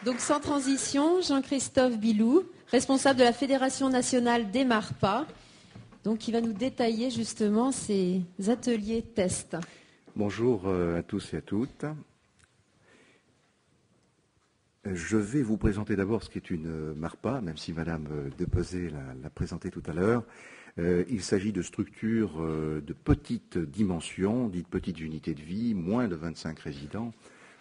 Donc sans transition, Jean-Christophe Bilou, responsable de la Fédération nationale des MARPA, donc qui va nous détailler justement ces ateliers tests. Bonjour à tous et à toutes. Je vais vous présenter d'abord ce qu'est une MARPA, même si Madame Depezé l'a présenté tout à l'heure. Il s'agit de structures de petite dimension, dites petites unités de vie, moins de 25 résidents,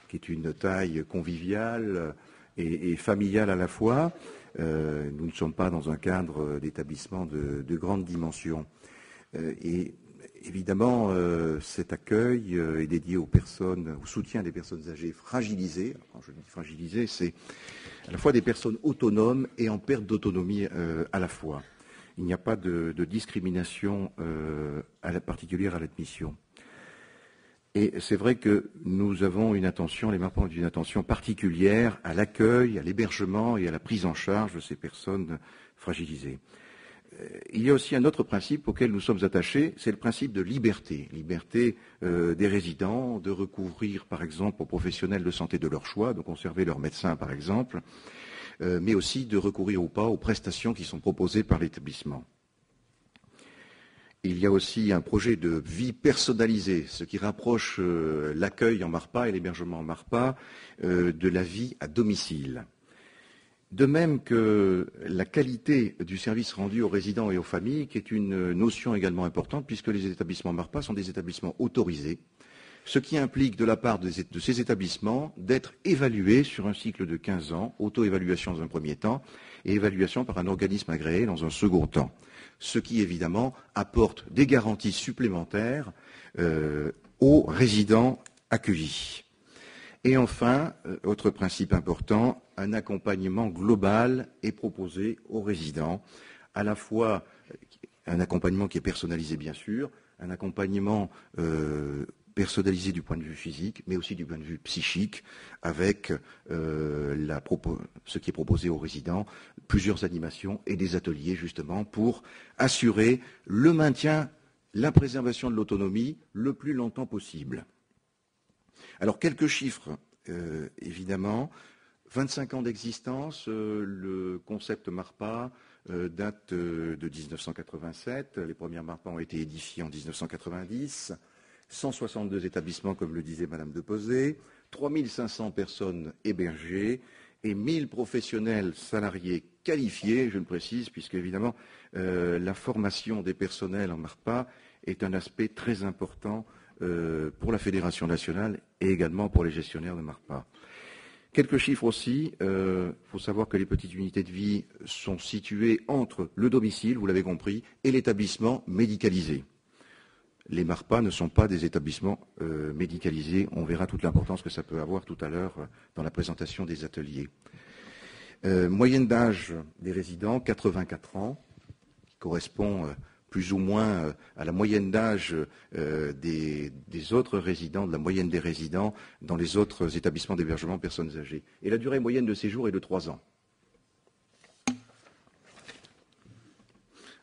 qui est une taille conviviale et familiale à la fois. Nous ne sommes pas dans un cadre d'établissement de grande dimension. Et évidemment, cet accueil est dédié aux personnes, au soutien des personnes âgées fragilisées. Quand je dis fragilisées, c'est à la fois des personnes autonomes et en perte d'autonomie à la fois. Il n'y a pas de discrimination particulière à l'admission. Et c'est vrai que nous avons une attention, les MARPA ont une attention particulière à l'accueil, à l'hébergement et à la prise en charge de ces personnes fragilisées. Il y a aussi un autre principe auquel nous sommes attachés, c'est le principe de liberté. Liberté des résidents de recourir, par exemple, aux professionnels de santé de leur choix, de conserver leur médecin, par exemple, mais aussi de recourir ou pas aux prestations qui sont proposées par l'établissement. Il y a aussi un projet de vie personnalisée, ce qui rapproche l'accueil en MARPA et l'hébergement en MARPA de la vie à domicile. De même que la qualité du service rendu aux résidents et aux familles, qui est une notion également importante, puisque les établissements MARPA sont des établissements autorisés, ce qui implique de la part de ces établissements d'être évalués sur un cycle de 15 ans, auto-évaluation dans un premier temps, et évaluation par un organisme agréé dans un second temps. Ce qui, évidemment, apporte des garanties supplémentaires aux résidents accueillis. Et enfin, autre principe important, un accompagnement global est proposé aux résidents, à la fois un accompagnement qui est personnalisé, bien sûr, un accompagnement personnalisé du point de vue physique, mais aussi du point de vue psychique, avec ce qui est proposé aux résidents, plusieurs animations et des ateliers, justement, pour assurer le maintien, la préservation de l'autonomie le plus longtemps possible. Alors, quelques chiffres, évidemment. 25 ans d'existence, le concept MARPA date de 1987. Les premières MARPA ont été édifiées en 1990. 162 établissements, comme le disait Madame Depezé, 3500 personnes hébergées et 1000 professionnels salariés qualifiés, je le précise, puisque évidemment la formation des personnels en MARPA est un aspect très important pour la Fédération nationale et également pour les gestionnaires de MARPA. Quelques chiffres aussi. Il faut savoir que les petites unités de vie sont situées entre le domicile, vous l'avez compris, et l'établissement médicalisé. Les MARPA ne sont pas des établissements médicalisés. On verra toute l'importance que ça peut avoir tout à l'heure dans la présentation des ateliers. Moyenne d'âge des résidents, 84 ans, qui correspond plus ou moins à la moyenne d'âge des autres résidents, de la moyenne des résidents dans les autres établissements d'hébergement de personnes âgées. Et la durée moyenne de séjour est de 3 ans.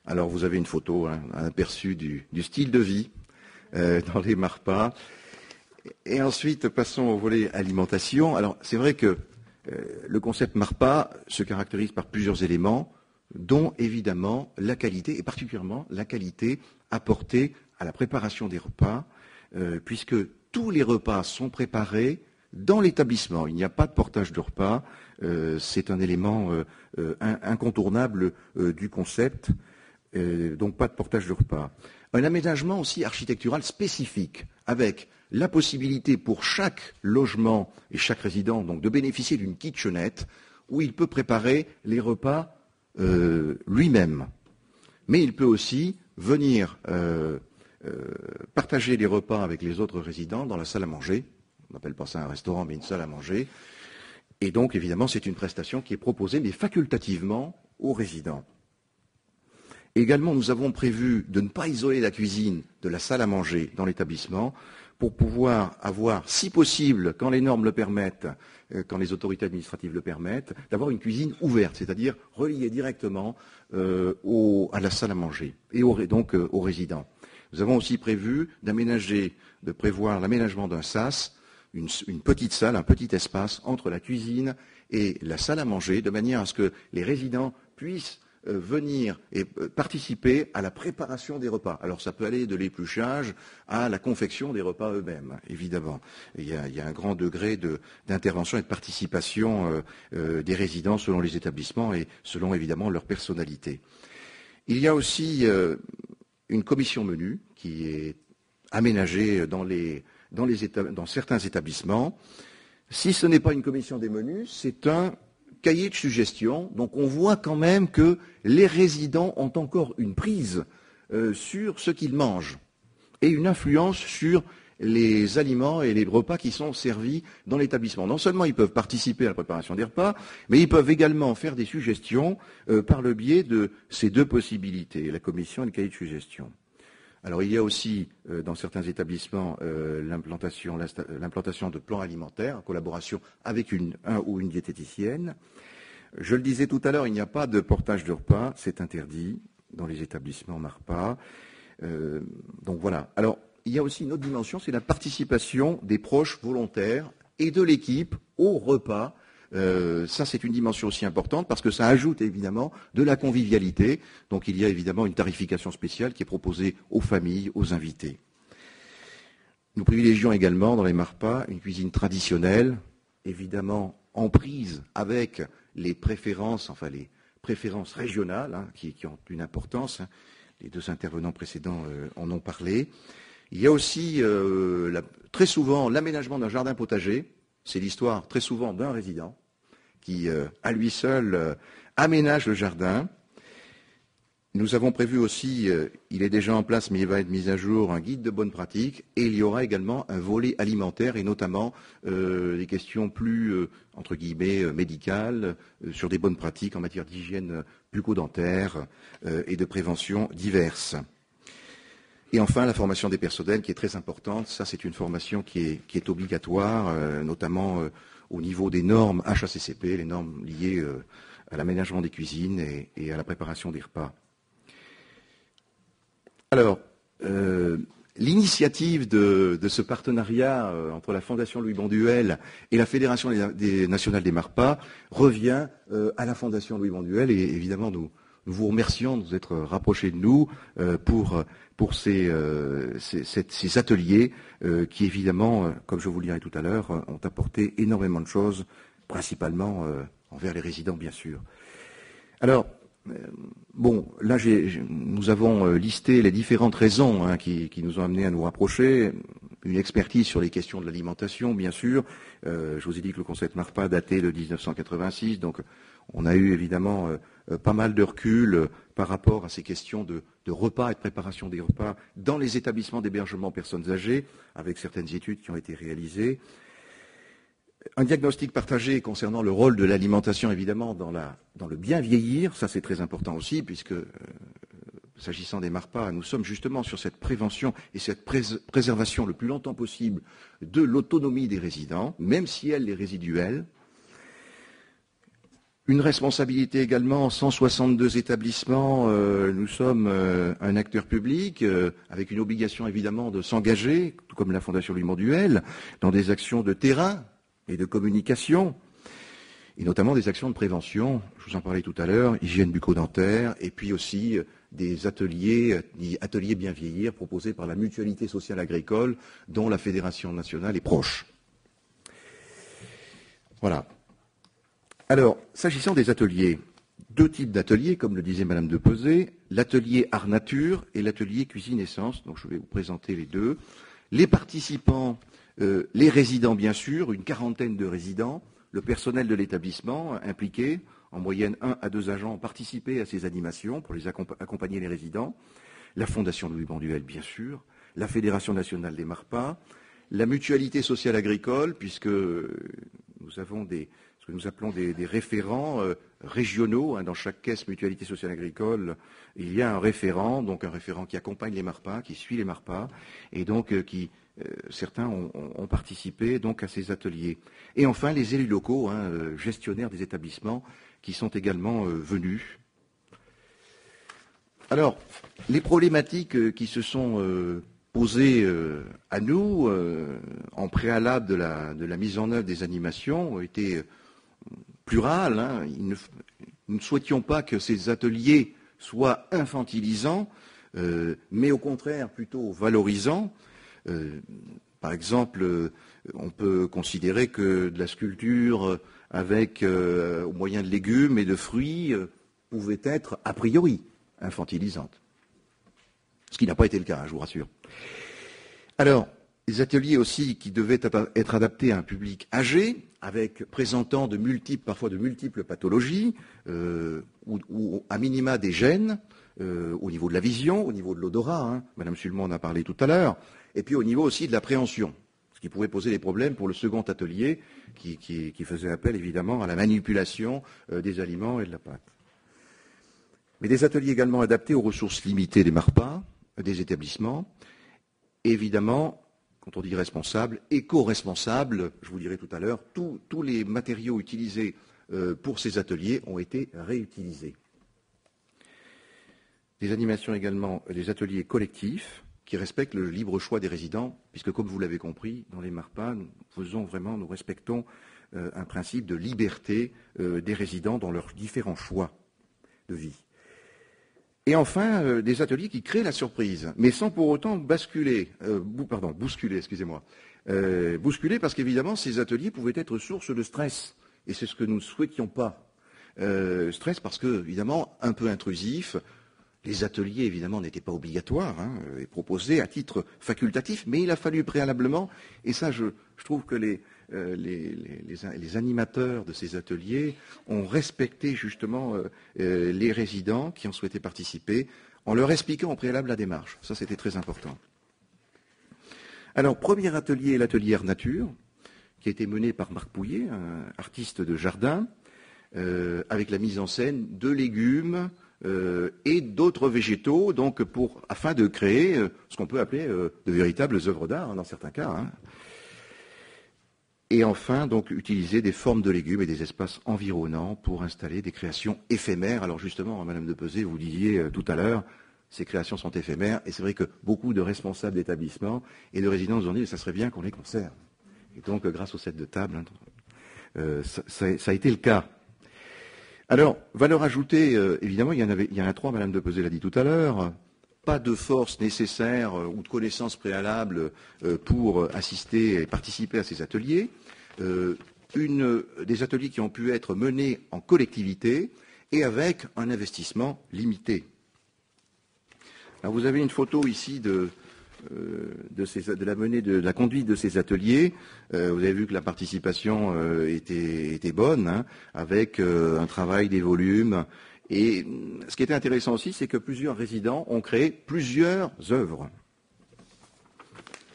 Alors vous avez une photo, un aperçu du style de vie dans les MARPA. Et ensuite, passons au volet alimentation. Alors c'est vrai que le concept MARPA se caractérise par plusieurs éléments, dont évidemment la qualité, et particulièrement la qualité apportée à la préparation des repas, puisque tous les repas sont préparés dans l'établissement. Il n'y a pas de portage de repas, c'est un élément incontournable du concept, donc pas de portage de repas. Un aménagement aussi architectural spécifique, avec la possibilité pour chaque logement et chaque résident donc, de bénéficier d'une kitchenette où il peut préparer les repas lui-même. Mais il peut aussi venir partager les repas avec les autres résidents dans la salle à manger. On n'appelle pas ça un restaurant, mais une salle à manger. Et donc, évidemment, c'est une prestation qui est proposée, mais facultativement, aux résidents. Également, nous avons prévu de ne pas isoler la cuisine de la salle à manger dans l'établissement pour pouvoir avoir, si possible, quand les normes le permettent, quand les autorités administratives le permettent, d'avoir une cuisine ouverte, c'est-à-dire reliée directement à la salle à manger et donc aux résidents. Nous avons aussi prévu de prévoir l'aménagement d'un sas une petite salle, un petit espace entre la cuisine et la salle à manger, de manière à ce que les résidents puissent venir et participer à la préparation des repas. Alors ça peut aller de l'épluchage à la confection des repas eux-mêmes, évidemment. Il y a un grand degré d'intervention et de participation des résidents selon les établissements et selon évidemment leur personnalité. Il y a aussi une commission menu qui est aménagée dans certains établissements. Si ce n'est pas une commission des menus, c'est un cahier de suggestions. Donc on voit quand même que les résidents ont encore une prise sur ce qu'ils mangent et une influence sur les aliments et les repas qui sont servis dans l'établissement. Non seulement ils peuvent participer à la préparation des repas, mais ils peuvent également faire des suggestions par le biais de ces deux possibilités, la commission et le cahier de suggestions. Alors il y a aussi dans certains établissements l'implantation de plans alimentaires en collaboration avec un ou une diététicienne. Je le disais tout à l'heure, il n'y a pas de portage de repas, c'est interdit dans les établissements MARPA. Donc voilà. Alors il y a aussi une autre dimension, c'est la participation des proches volontaires et de l'équipe au repas. Ça, c'est une dimension aussi importante parce que ça ajoute évidemment de la convivialité. Donc il y a évidemment une tarification spéciale qui est proposée aux familles, aux invités. Nous privilégions également dans les MARPA une cuisine traditionnelle, évidemment en prise avec les préférences régionales qui ont une importance. Les deux intervenants précédents en ont parlé. Il y a aussi très souvent l'aménagement d'un jardin potager. C'est l'histoire très souvent d'un résident qui, à lui seul, aménage le jardin. Nous avons prévu aussi, il est déjà en place, mais il va être mis à jour, un guide de bonnes pratiques. Et il y aura également un volet alimentaire et notamment des questions plus, entre guillemets, médicales, sur des bonnes pratiques en matière d'hygiène bucco-dentaire et de prévention diverses. Et enfin, la formation des personnels qui est très importante. Ça, c'est une formation qui est obligatoire, notamment au niveau des normes HACCP, les normes liées à l'aménagement des cuisines et à la préparation des repas. Alors, l'initiative de ce partenariat entre la Fondation Louis Bonduelle et la Fédération nationale des MARPA revient à la Fondation Louis Bonduelle et évidemment nous vous remercions de vous être rapprochés de nous pour ces ateliers qui, évidemment, comme je vous le dirai tout à l'heure, ont apporté énormément de choses, principalement envers les résidents, bien sûr. Alors, là, nous avons listé les différentes raisons qui nous ont amenés à nous rapprocher. Une expertise sur les questions de l'alimentation, bien sûr. Je vous ai dit que le concept MARPA datait de 1986, donc on a eu évidemment pas mal de recul par rapport à ces questions de repas et de préparation des repas dans les établissements d'hébergement personnes âgées, avec certaines études qui ont été réalisées. Un diagnostic partagé concernant le rôle de l'alimentation, évidemment, dans le bien vieillir, ça c'est très important aussi, puisque s'agissant des MARPA, nous sommes justement sur cette prévention et cette préservation le plus longtemps possible de l'autonomie des résidents, même si elle est résiduelle. Une responsabilité également, 162 établissements, nous sommes un acteur public, avec une obligation évidemment de s'engager, tout comme la Fondation Louis Bonduelle, dans des actions de terrain et de communication, et notamment des actions de prévention, je vous en parlais tout à l'heure, hygiène bucco-dentaire, et puis aussi des ateliers bien vieillir, proposés par la Mutualité sociale agricole, dont la Fédération nationale est proche. Voilà. Alors, s'agissant des ateliers, deux types d'ateliers, comme le disait Madame de Pesé, l'atelier art nature et l'atelier cuisine essence, donc je vais vous présenter les deux. Les participants, les résidents bien sûr, une quarantaine de résidents, le personnel de l'établissement impliqué, en moyenne 1 à 2 agents ont participé à ces animations pour les accompagner les résidents, la Fondation Louis Bonduelle bien sûr, la Fédération nationale des MARPA, la Mutualité sociale agricole, puisque nous avons ce que nous appelons des référents régionaux. Dans chaque caisse Mutualité sociale agricole, il y a un référent, donc un référent qui accompagne les MARPA, qui suit les MARPA, et donc certains ont participé donc à ces ateliers. Et enfin, les élus locaux, gestionnaires des établissements, qui sont également venus. Alors, les problématiques qui se sont posées à nous en préalable de la mise en œuvre des animations ont été plurales. Hein. Nous ne souhaitions pas que ces ateliers soient infantilisants, mais au contraire plutôt valorisants. Par exemple, on peut considérer que de la sculpture avec au moyen de légumes et de fruits pouvait être a priori infantilisante. Ce qui n'a pas été le cas, je vous rassure. Alors, les ateliers aussi qui devaient être adaptés à un public âgé, présentant parfois de multiples pathologies, ou à minima des gènes, au niveau de la vision, au niveau de l'odorat, hein, Madame Sulman en a parlé tout à l'heure, et puis au niveau aussi de l'appréhension, ce qui pouvait poser des problèmes pour le second atelier, qui faisait appel évidemment à la manipulation des aliments et de la pâte. Mais des ateliers également adaptés aux ressources limitées des MARPA, des établissements, et évidemment, quand on dit responsable, éco-responsable, je vous dirai tout à l'heure, tous les matériaux utilisés pour ces ateliers ont été réutilisés. Des animations également, des ateliers collectifs qui respectent le libre choix des résidents, puisque comme vous l'avez compris, dans les MARPA, nous respectons un principe de liberté des résidents dans leurs différents choix de vie. Et enfin, des ateliers qui créent la surprise, mais sans pour autant bousculer, excusez-moi. Bousculer parce qu'évidemment, ces ateliers pouvaient être source de stress, et c'est ce que nous ne souhaitions pas. Stress parce que, évidemment, un peu intrusif. Les ateliers, évidemment, n'étaient pas obligatoires, hein, et proposés à titre facultatif, mais il a fallu préalablement, et ça, je trouve que les animateurs de ces ateliers ont respecté justement les résidents qui ont souhaité participer, en leur expliquant au préalable la démarche. Ça, c'était très important. Alors, premier atelier, l'atelier Art Nature, qui a été mené par Marc Pouillet, un artiste de jardin, avec la mise en scène de légumes, et d'autres végétaux, donc afin de créer ce qu'on peut appeler de véritables œuvres d'art, hein, dans certains cas. Hein. Et enfin, donc, utiliser des formes de légumes et des espaces environnants pour installer des créations éphémères. Alors justement, Madame de Pesé, vous disiez tout à l'heure, ces créations sont éphémères, et c'est vrai que beaucoup de responsables d'établissements et de résidents nous ont dit que ça serait bien qu'on les conserve. Et donc, grâce au set de table, hein, ça a été le cas. Alors, valeur ajoutée, évidemment, il y en a trois, Madame de Pesé l'a dit tout à l'heure. Pas de force nécessaire ou de connaissances préalables pour assister et participer à ces ateliers. Des ateliers qui ont pu être menés en collectivité et avec un investissement limité. Alors, vous avez une photo ici de la conduite de ces ateliers. Vous avez vu que la participation était bonne, hein, avec un travail des volumes. Et ce qui était intéressant aussi, c'est que plusieurs résidents ont créé plusieurs œuvres,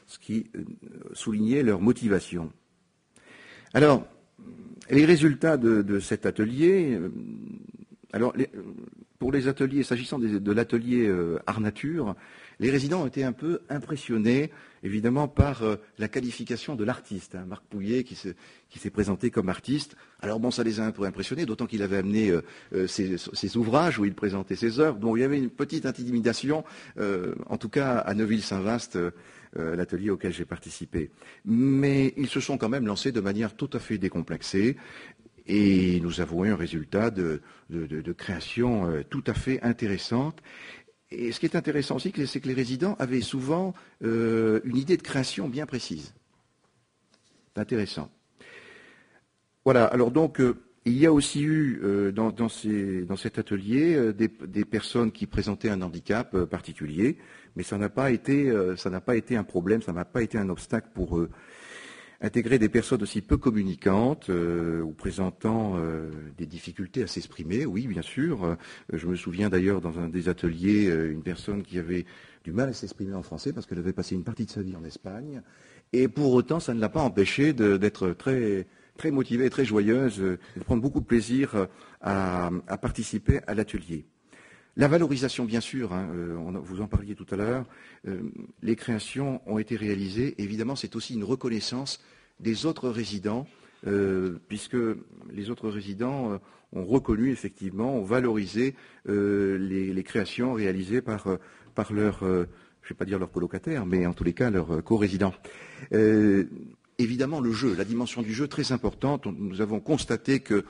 ce qui soulignait leur motivation. Alors, les résultats de cet atelier, pour les ateliers, s'agissant de l'atelier Art Nature, les résidents ont été un peu impressionnés, évidemment, par la qualification de l'artiste, hein, Marc Pouillet, qui s'est présenté comme artiste. Alors bon, ça les a un peu impressionnés, d'autant qu'il avait amené ses ouvrages où il présentait ses œuvres. Bon, il y avait une petite intimidation, en tout cas à Neuville-Saint-Vaast, l'atelier auquel j'ai participé. Mais ils se sont quand même lancés de manière tout à fait décomplexée. Et nous avons eu un résultat de création tout à fait intéressante. Et ce qui est intéressant aussi, c'est que les résidents avaient souvent une idée de création bien précise. C'est intéressant. Voilà, alors donc, il y a aussi eu dans cet atelier des personnes qui présentaient un handicap particulier, mais ça n'a pas été un problème, ça n'a pas été un obstacle pour eux. Intégrer des personnes aussi peu communicantes ou présentant des difficultés à s'exprimer, oui, bien sûr. Je me souviens d'ailleurs dans un des ateliers, une personne qui avait du mal à s'exprimer en français parce qu'elle avait passé une partie de sa vie en Espagne. Et pour autant, ça ne l'a pas empêchée d'être très, très motivée, très joyeuse, de prendre beaucoup de plaisir à participer à l'atelier. La valorisation, bien sûr, hein, vous en parliez tout à l'heure, les créations ont été réalisées. Évidemment, c'est aussi une reconnaissance des autres résidents, puisque les autres résidents ont reconnu, effectivement, ont valorisé les créations réalisées par leurs je ne vais pas dire leurs colocataires, mais en tous les cas leurs co-résidents. Évidemment, le jeu, la dimension du jeu très importante. Nous avons constaté que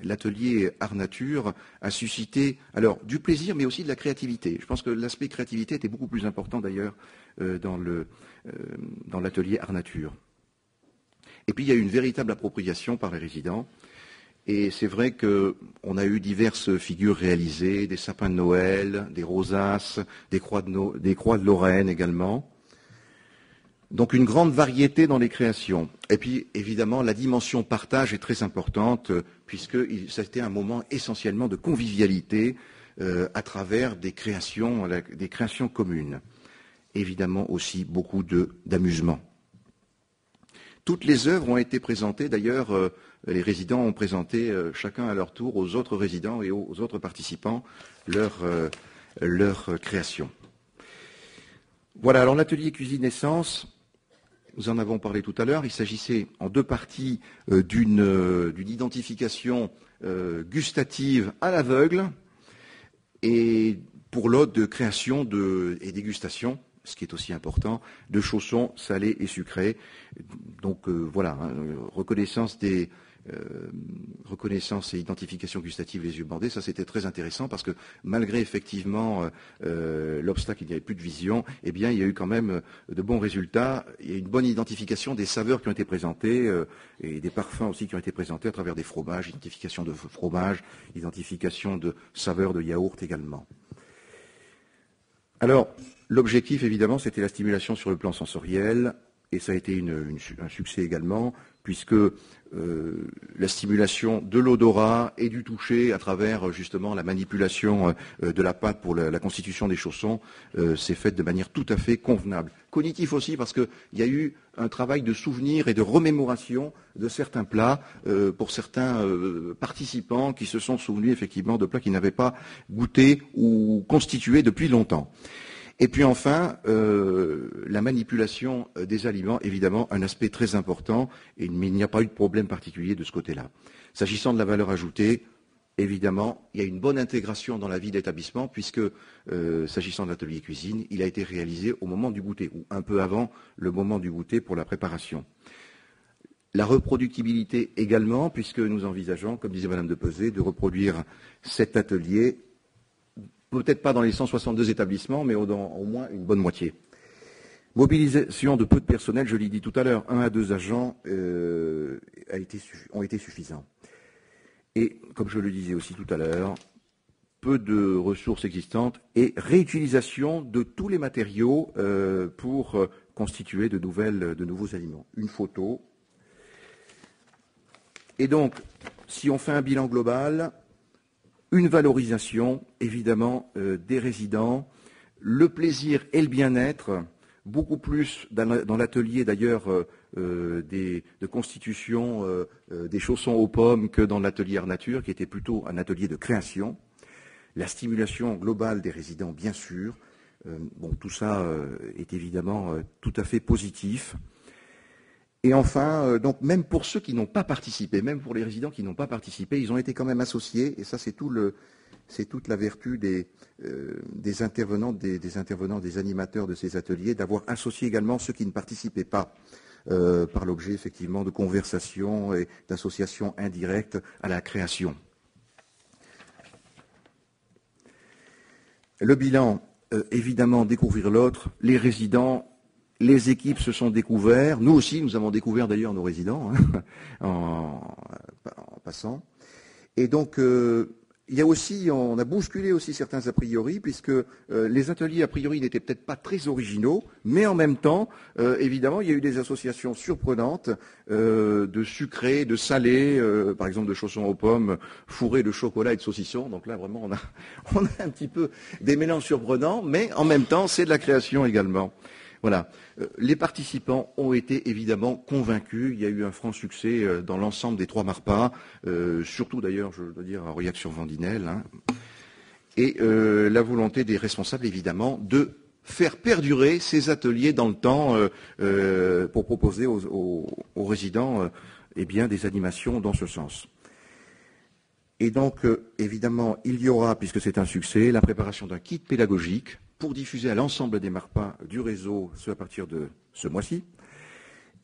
l'atelier Art Nature a suscité alors du plaisir, mais aussi de la créativité. Je pense que l'aspect créativité était beaucoup plus important d'ailleurs dans l'atelier Art Nature. Et puis il y a eu une véritable appropriation par les résidents. Et c'est vrai qu'on a eu diverses figures réalisées, des sapins de Noël, des rosaces, des croix de Lorraine également. Donc une grande variété dans les créations. Et puis évidemment la dimension partage est très importante puisque c'était un moment essentiellement de convivialité à travers des créations communes. Évidemment aussi beaucoup d'amusement. Toutes les œuvres ont été présentées, d'ailleurs les résidents ont présenté chacun à leur tour aux autres résidents et aux autres participants leur création. Voilà, alors l'atelier cuisine essence, nous en avons parlé tout à l'heure, il s'agissait en deux parties d'une identification gustative à l'aveugle et pour l'autre de création et dégustation, ce qui est aussi important, de chaussons salés et sucrés. Donc voilà, reconnaissance et identification gustative les yeux bandés, ça c'était très intéressant parce que malgré effectivement l'obstacle, il n'y avait plus de vision, eh bien il y a eu quand même de bons résultats. Il y a une bonne identification des saveurs qui ont été présentées et des parfums aussi qui ont été présentés à travers des fromages, identification de fromage, identification de saveurs de yaourt également. Alors, l'objectif, évidemment, c'était la stimulation sur le plan sensoriel, et ça a été un succès également, puisque la stimulation de l'odorat et du toucher à travers justement la manipulation de la pâte pour la constitution des chaussons s'est faite de manière tout à fait convenable. Cognitif aussi, parce qu'il y a eu un travail de souvenir et de remémoration de certains plats pour certains participants qui se sont souvenus effectivement de plats qu'ils n'avaient pas goûtés ou constitués depuis longtemps. Et puis enfin, la manipulation des aliments, évidemment, un aspect très important, mais il n'y a pas eu de problème particulier de ce côté-là. S'agissant de la valeur ajoutée, évidemment, il y a une bonne intégration dans la vie d'établissement, puisque, s'agissant de l'atelier cuisine, il a été réalisé au moment du goûter, ou un peu avant le moment du goûter pour la préparation. La reproductibilité également, puisque nous envisageons, comme disait Madame de Pesé, de reproduire cet atelier peut-être pas dans les 162 établissements, mais dans au moins une bonne moitié. Mobilisation de peu de personnel, je l'ai dit tout à l'heure, 1 à 2 agents ont été suffisants. Et, comme je le disais aussi tout à l'heure, peu de ressources existantes et réutilisation de tous les matériaux pour constituer de nouveaux aliments. Une photo. Et donc, si on fait un bilan global, une valorisation, évidemment, des résidents, le plaisir et le bien-être, beaucoup plus dans l'atelier d'ailleurs de constitution des chaussons aux pommes que dans l'atelier Art Nature, qui était plutôt un atelier de création. La stimulation globale des résidents, bien sûr. Bon, tout ça est évidemment tout à fait positif. Et enfin, donc même pour ceux qui n'ont pas participé, même pour les résidents qui n'ont pas participé, ils ont été quand même associés, et ça c'est toute la vertu des intervenants, des animateurs de ces ateliers, d'avoir associé également ceux qui ne participaient pas, par l'objet effectivement de conversations et d'associations indirectes à la création. Le bilan, évidemment, découvrir l'autre, les résidents. Les équipes se sont découvertes. Nous aussi, nous avons découvert d'ailleurs nos résidents en passant. Et donc, il y a aussi, on a bousculé aussi certains a priori, puisque les ateliers a priori n'étaient peut-être pas très originaux, mais en même temps, évidemment, il y a eu des associations surprenantes de sucrés, de salés, par exemple de chaussons aux pommes, fourrés de chocolat et de saucisson. Donc là, vraiment, on a un petit peu des mélanges surprenants, mais en même temps, c'est de la création également. Voilà. Les participants ont été évidemment convaincus. Il y a eu un franc succès dans l'ensemble des 3 Marpas, surtout d'ailleurs, je dois dire, à Aurillac-sur-Vendinelle. Et la volonté des responsables, évidemment, de faire perdurer ces ateliers dans le temps pour proposer aux résidents eh bien, des animations dans ce sens. Et donc, évidemment, il y aura, puisque c'est un succès, la préparation d'un kit pédagogique pour diffuser à l'ensemble des MARPA du réseau, ce à partir de ce mois-ci.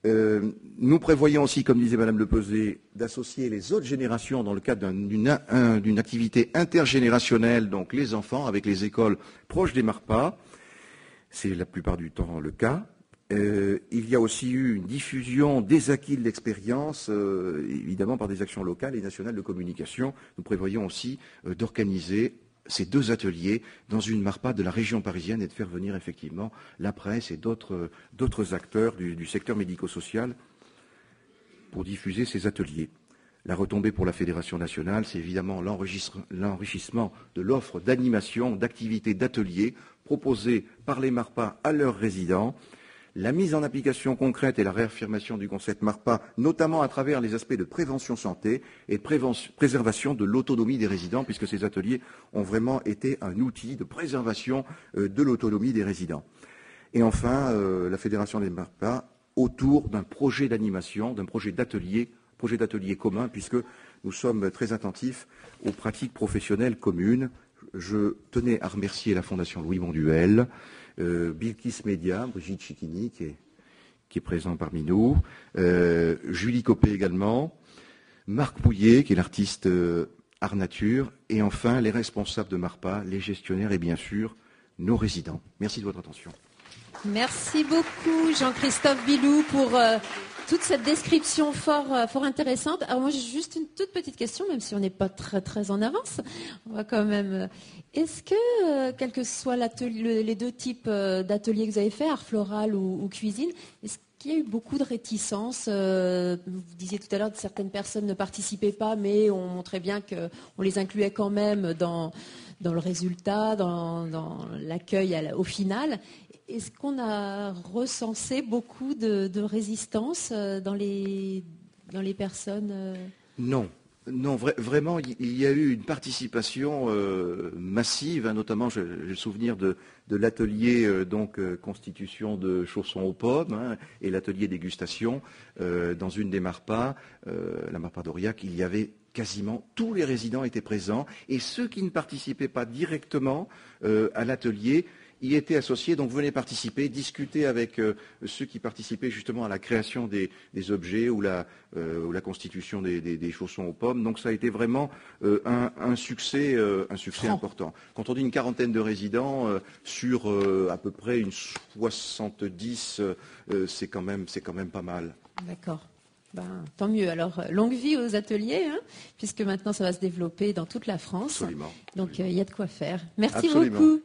Nous prévoyons aussi, comme disait Madame Lepesé, d'associer les autres générations dans le cadre d'une activité intergénérationnelle, donc les enfants avec les écoles proches des MARPA. C'est la plupart du temps le cas. Il y a aussi eu une diffusion des acquis de l'expérience, évidemment par des actions locales et nationales de communication. Nous prévoyons aussi d'organiser ces 2 ateliers dans une MARPA de la région parisienne et de faire venir effectivement la presse et d'autres acteurs du secteur médico-social pour diffuser ces ateliers. La retombée pour la Fédération nationale, c'est évidemment l'enrichissement de l'offre d'animation, d'activités, d'ateliers proposés par les MARPA à leurs résidents, la mise en application concrète et la réaffirmation du concept MARPA, notamment à travers les aspects de prévention santé et de préservation de l'autonomie des résidents, puisque ces ateliers ont vraiment été un outil de préservation de l'autonomie des résidents. Et enfin, la Fédération des MARPA autour d'un projet d'animation, d'un projet d'atelier commun, puisque nous sommes très attentifs aux pratiques professionnelles communes. Je tenais à remercier la Fondation Louis Bonduel, Bilkis Média, Brigitte Chiquini, qui est présent parmi nous, Julie Copé également, Marc Bouillet, qui est l'artiste art nature, et enfin les responsables de MARPA, les gestionnaires et bien sûr nos résidents. Merci de votre attention. Merci beaucoup Jean-Christophe Bilou pour toute cette description fort intéressante. Alors moi j'ai juste une toute petite question, même si on n'est pas très en avance. On va quand même. Est-ce que, quels que soient les 2 types d'ateliers que vous avez fait, art floral ou cuisine, est-ce qu'il y a eu beaucoup de réticences? Vous disiez tout à l'heure que certaines personnes ne participaient pas, mais on montrait bien qu'on les incluait quand même dans le résultat, dans l'accueil au final. Est-ce qu'on a recensé beaucoup de résistance dans les personnes Non, vraiment, il y a eu une participation massive, notamment, j'ai le souvenir de l'atelier constitution de chaussons aux pommes et l'atelier dégustation dans une des MARPA, la MARPA d'Aurillac, il y avait quasiment tous les résidents étaient présents et ceux qui ne participaient pas directement à l'atelier y étaient associés, donc venaient participer, discuter avec ceux qui participaient justement à la création des objets ou la constitution des chaussons aux pommes. Donc ça a été vraiment un succès important. Quand on dit une quarantaine de résidents sur à peu près une 70, c'est quand même pas mal. D'accord. Tant mieux. Alors, longue vie aux ateliers, puisque maintenant ça va se développer dans toute la France. Absolument. Donc, il y a de quoi faire. Merci Absolument. beaucoup.